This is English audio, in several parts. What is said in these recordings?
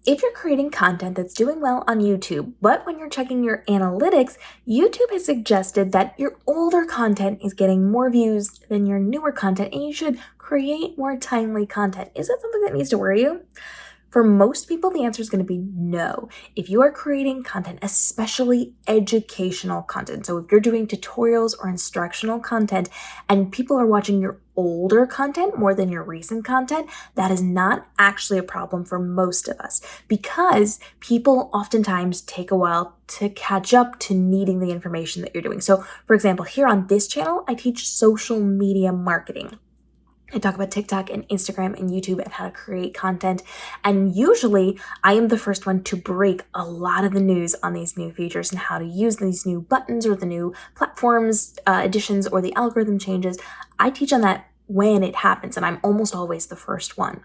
If you're creating content that's doing well on YouTube, but when you're checking your analytics, YouTube has suggested that your older content is getting more views than your newer content and you should create more timely content. Is that something that needs to worry you? For most people, the answer is going to be no. If you are creating content, especially educational content, so if you're doing tutorials or instructional content and people are watching your older content more than your recent content, that is not actually a problem for most of us because people oftentimes take a while to catch up to needing the information that you're doing. So, for example, here on this channel, I teach social media marketing. I talk about TikTok and Instagram and YouTube and how to create content. And usually I am the first one to break a lot of the news on these new features and how to use these new buttons or the new platforms, additions, or the algorithm changes. I teach on that when it happens, and I'm almost always the first one.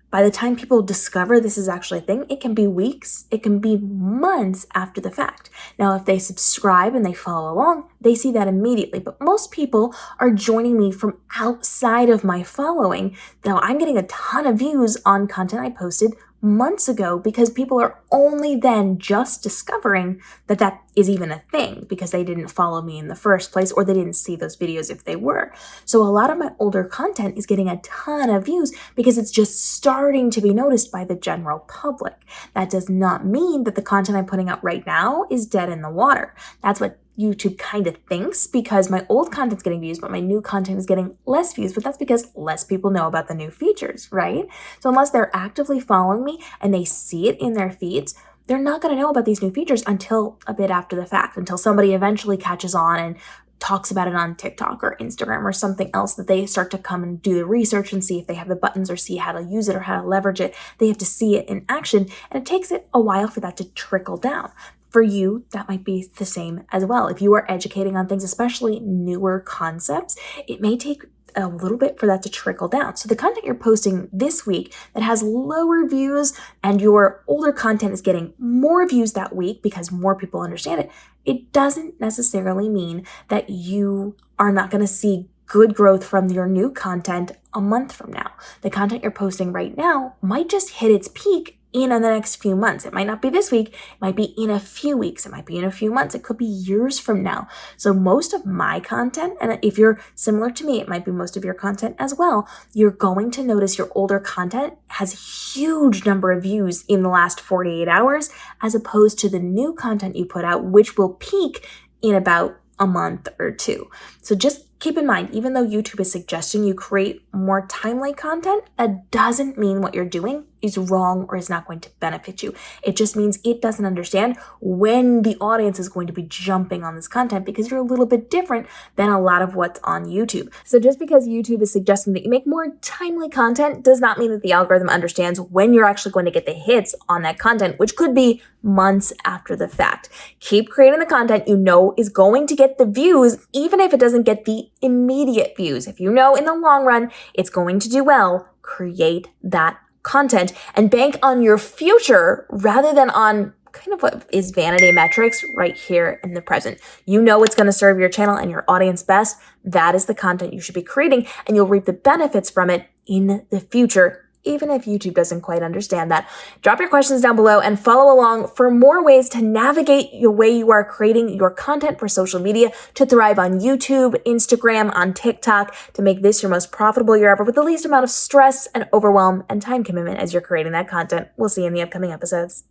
By the time people discover this is actually a thing, it can be weeks, it can be months after the fact. Now, if they subscribe and they follow along, they see that immediately. But most people are joining me from outside of my following. Now, I'm getting a ton of views on content I posted months ago because people are only then just discovering that that is even a thing because they didn't follow me in the first place or they didn't see those videos if they were. So a lot of my older content is getting a ton of views because it's just starting to be noticed by the general public. That does not mean that the content I'm putting out right now is dead in the water. That's what YouTube kind of thinks because my old content's getting views, but my new content is getting less views, but that's because less people know about the new features, right? So unless they're actively following me and they see it in their feeds, they're not going to know about these new features until a bit after the fact, until somebody eventually catches on and talks about it on TikTok or Instagram or something else that they start to come and do the research and see if they have the buttons or see how to use it or how to leverage it. They have to see it in action, and it takes it a while for that to trickle down. For you, that might be the same as well. If you are educating on things, especially newer concepts, it may take a little bit for that to trickle down. So the content you're posting this week that has lower views and your older content is getting more views that week because more people understand it, it doesn't necessarily mean that you are not going to see good growth from your new content a month from now. The content you're posting right now might just hit its peak in the next few months. It might not be this week, it might be in a few weeks, it might be in a few months, it could be years from now. So most of my content, and if you're similar to me, it might be most of your content as well, you're going to notice your older content has a huge number of views in the last 48 hours, as opposed to the new content you put out, which will peak in about a month or two. So just keep in mind, even though YouTube is suggesting you create more timely content, that doesn't mean what you're doing is wrong or is not going to benefit you. It just means it doesn't understand when the audience is going to be jumping on this content because you're a little bit different than a lot of what's on YouTube. So just because YouTube is suggesting that you make more timely content does not mean that the algorithm understands when you're actually going to get the hits on that content, which could be months after the fact. Keep creating the content you know is going to get the views, even if it doesn't get the immediate views. If you know in the long run it's going to do well, create that content and bank on your future rather than on kind of what is vanity metrics right here in the present. You know what's going to serve your channel and your audience best. That is the content you should be creating, and you'll reap the benefits from it in the future, even if YouTube doesn't quite understand that. Drop your questions down below and follow along for more ways to navigate your way you are creating your content for social media to thrive on YouTube, Instagram, on TikTok, to make this your most profitable year ever with the least amount of stress and overwhelm and time commitment as you're creating that content. We'll see you in the upcoming episodes.